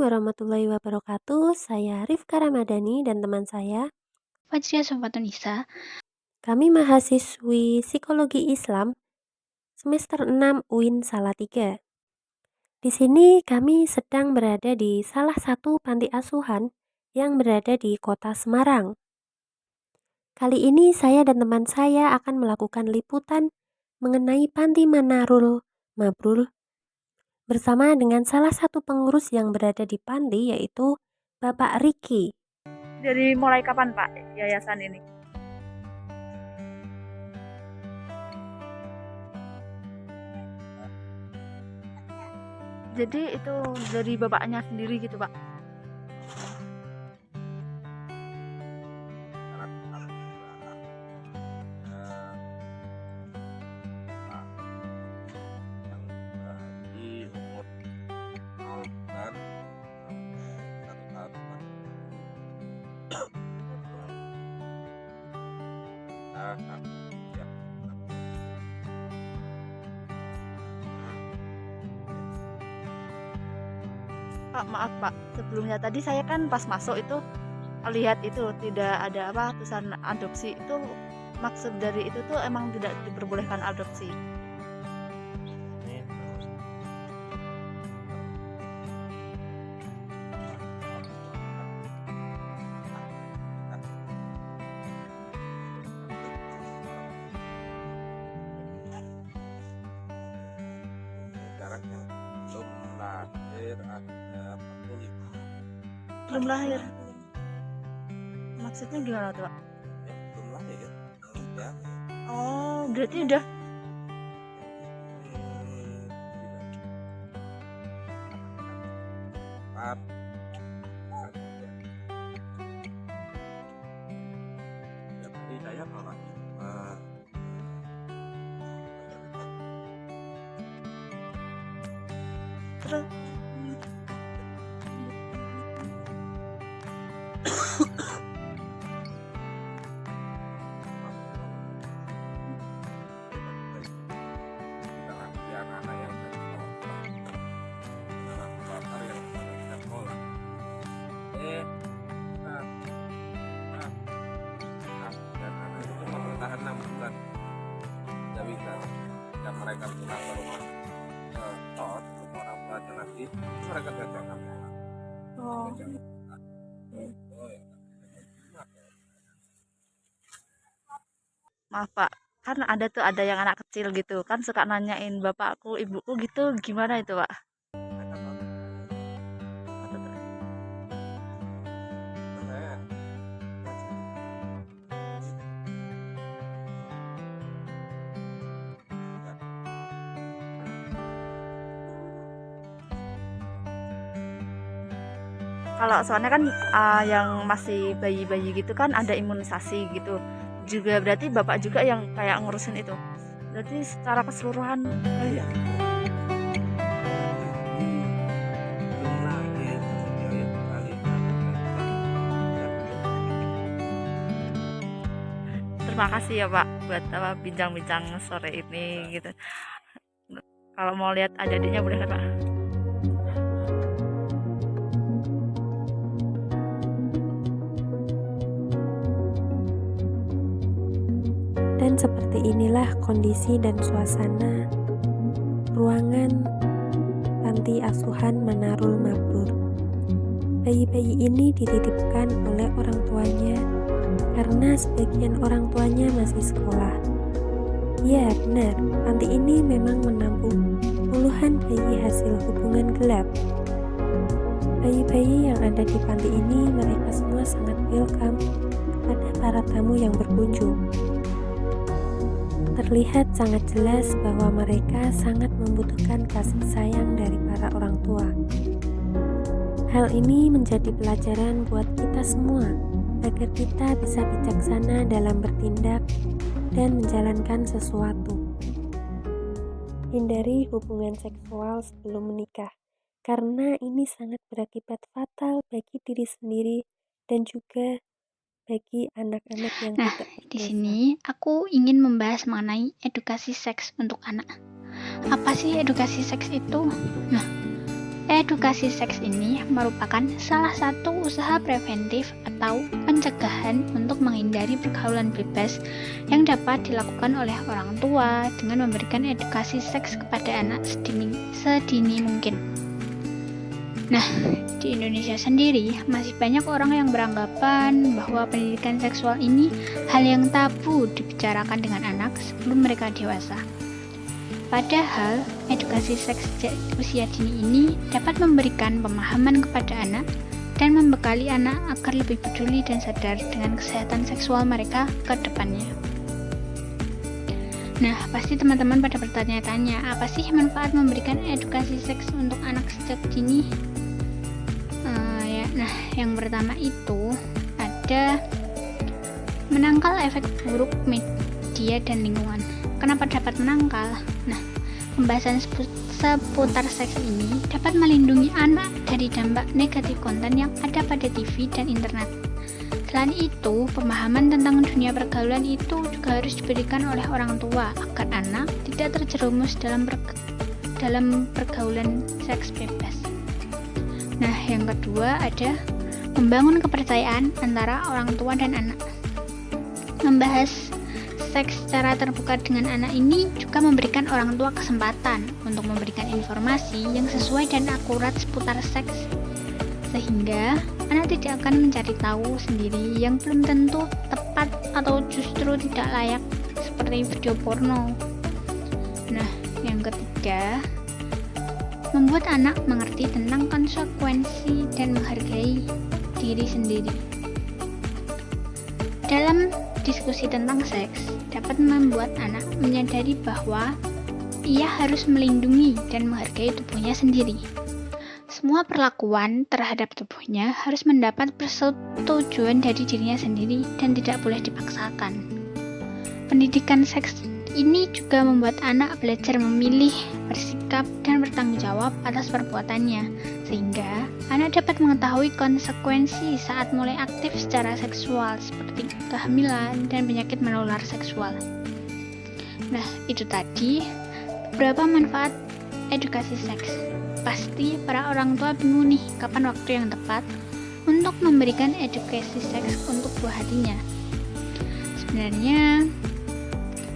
warahmatullahi wabarakatuh. Saya Rifka Ramadhani dan teman saya. Fajriah Sofatunisa. Kami mahasiswi Psikologi Islam semester 6 UIN Salatiga. Di sini kami sedang berada di salah satu panti asuhan yang berada di Kota Semarang. Kali ini saya dan teman saya akan melakukan liputan mengenai Panti Manarul Mabrur bersama dengan salah satu pengurus yang berada di panti, yaitu Bapak Riki. Dari mulai kapan Pak yayasan ini? Jadi itu dari bapaknya sendiri gitu Pak? Di umur 0 bulan sampai 1 tahun. Ya. Pak, maaf Pak, sebelumnya tadi saya kan pas masuk itu lihat itu tidak ada apa tulisan adopsi. Itu maksud dari itu tuh emang tidak diperbolehkan adopsi. Ini jaraknya belum lahir ada 45. Belum lahir. Maksudnya gimana tuh Pak? Ya, belum lahir. Ya. Oh, berarti udah Empat. Jadi saya kalau terus anak-anak yang anak yang tidak sekolah. Dan anak itu cuma bertahan 6 bulan. Tidak bisa. Dan mereka pulang ke rumah tos untuk orang tuanya nanti mereka gagal sama orang. oh. Oh ya. Maaf Pak, kan ada yang anak kecil gitu kan suka nanyain bapakku, ibuku gitu, gimana itu Pak? Kalau soalnya kan yang masih bayi-bayi gitu kan ada imunisasi gitu. Juga berarti bapak juga yang kayak ngurusin itu. Berarti secara keseluruhan Iya. Belum lahir, dia kali. terima kasih ya Pak buat apa bincang-bincang sore ini gitu. Kalau mau lihat adik-adiknya boleh kan Pak? Dan seperti inilah kondisi dan suasana ruangan panti asuhan Manarul Mabrur. Bayi-bayi ini dititipkan oleh orang tuanya karena sebagian orang tuanya masih sekolah. Ya benar, panti ini memang menampung puluhan bayi hasil hubungan gelap. Bayi-bayi yang ada di panti ini mereka semua sangat welcome pada para tamu yang berkunjung. Terlihat sangat jelas bahwa mereka sangat membutuhkan kasih sayang dari para orang tua. Hal ini menjadi pelajaran buat kita semua agar kita bisa bijaksana dalam bertindak dan menjalankan sesuatu. Hindari hubungan seksual sebelum menikah, karena ini sangat berakibat fatal bagi diri sendiri dan juga bagi anak-anak yang Nah, tidak di berdosa. sini aku ingin membahas mengenai edukasi seks untuk anak. Apa sih edukasi seks itu? Nah, Edukasi seks ini merupakan salah satu usaha preventif atau pencegahan untuk menghindari pergaulan bebas yang dapat dilakukan oleh orang tua dengan memberikan edukasi seks kepada anak sedini mungkin. Nah, di Indonesia sendiri masih banyak orang yang beranggapan bahwa pendidikan seksual ini hal yang tabu dibicarakan dengan anak sebelum mereka dewasa. Padahal, edukasi seks usia dini ini dapat memberikan pemahaman kepada anak dan membekali anak agar lebih peduli dan sadar dengan kesehatan seksual mereka ke depannya. Nah, pasti teman-teman pada bertanya-tanya, apa sih manfaat memberikan edukasi seks untuk anak sejak dini? Nah, yang pertama itu ada menangkal efek buruk media dan lingkungan. Kenapa dapat menangkal? Nah, pembahasan seputar seks ini dapat melindungi anak dari dampak negatif konten yang ada pada TV dan internet. Selain itu, pemahaman tentang dunia pergaulan itu juga harus diberikan oleh orang tua agar anak tidak terjerumus dalam pergaulan seks bebas. Nah, yang kedua ada membangun kepercayaan antara orang tua dan anak. Membahas seks secara terbuka dengan anak ini juga memberikan orang tua kesempatan untuk memberikan informasi yang sesuai dan akurat seputar seks, sehingga anak tidak akan mencari tahu sendiri yang belum tentu tepat atau justru tidak layak, seperti video porno. Nah, yang ketiga, membuat anak mengerti tentang konsekuensi dan menghargai diri sendiri. Dalam diskusi tentang seks dapat membuat anak menyadari bahwa ia harus melindungi dan menghargai tubuhnya sendiri. Semua perlakuan terhadap tubuhnya harus mendapat persetujuan dari dirinya sendiri dan tidak boleh dipaksakan. Pendidikan seks ini juga membuat anak belajar memilih, bersikap, dan bertanggung jawab atas perbuatannya, sehingga anak dapat mengetahui konsekuensi saat mulai aktif secara seksual seperti kehamilan dan penyakit menular seksual. Nah, itu tadi beberapa manfaat edukasi seks. Pasti para orang tua bingung nih kapan waktu yang tepat untuk memberikan edukasi seks untuk buah hatinya. Sebenarnya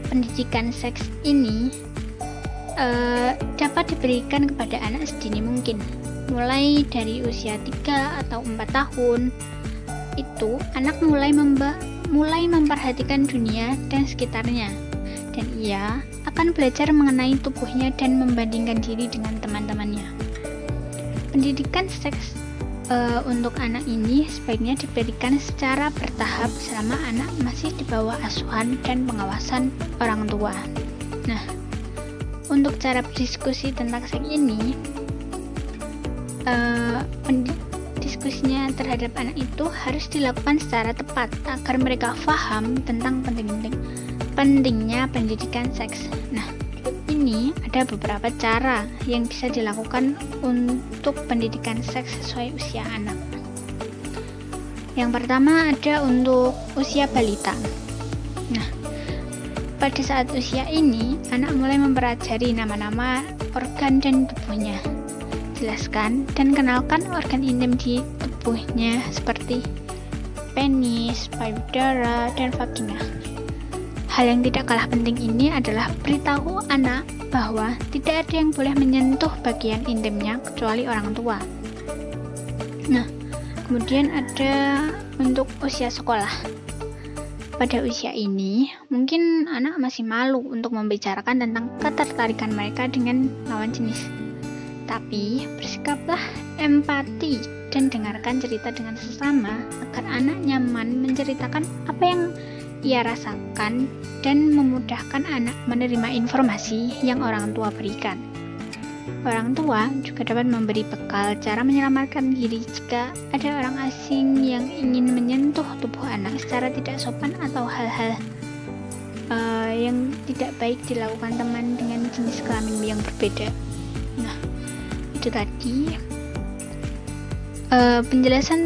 pendidikan seks ini dapat diberikan kepada anak sedini mungkin. Mulai dari usia 3 atau 4 tahun, itu anak mulai memperhatikan dunia dan sekitarnya, dan ia akan belajar mengenai tubuhnya dan membandingkan diri dengan teman-temannya. Pendidikan seks untuk anak ini sebaiknya diberikan secara bertahap selama anak masih di bawah asuhan dan pengawasan orang tua. Nah, untuk cara berdiskusi tentang seks ini, diskusinya terhadap anak itu harus dilakukan secara tepat agar mereka paham tentang pentingnya pendidikan seks. Nah, ini ada beberapa cara yang bisa dilakukan untuk pendidikan seks sesuai usia anak. Yang pertama ada untuk usia balita. Nah, pada saat usia ini, anak mulai mempelajari nama-nama organ dan tubuhnya. Jelaskan dan kenalkan organ intim di tubuhnya seperti penis, payudara, dan vagina. Hal yang tidak kalah penting ini adalah beritahu anak bahwa tidak ada yang boleh menyentuh bagian intimnya kecuali orang tua. Nah, kemudian ada untuk usia sekolah. Pada usia ini, mungkin anak masih malu untuk membicarakan tentang ketertarikan mereka dengan lawan jenis. Tapi, bersikaplah empati dan dengarkan cerita dengan sesama agar anak nyaman menceritakan apa yang ia rasakan dan memudahkan anak menerima informasi yang orang tua berikan. Orang tua juga dapat memberi bekal cara menyelamatkan diri jika ada orang asing yang ingin menyentuh tubuh anak secara tidak sopan atau hal-hal yang tidak baik dilakukan teman dengan jenis kelamin yang berbeda. Nah, itu tadi penjelasan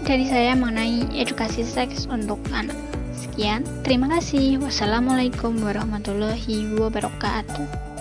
dari saya mengenai edukasi seks untuk anak. Sekian, terima kasih. Wassalamualaikum warahmatullahi wabarakatuh.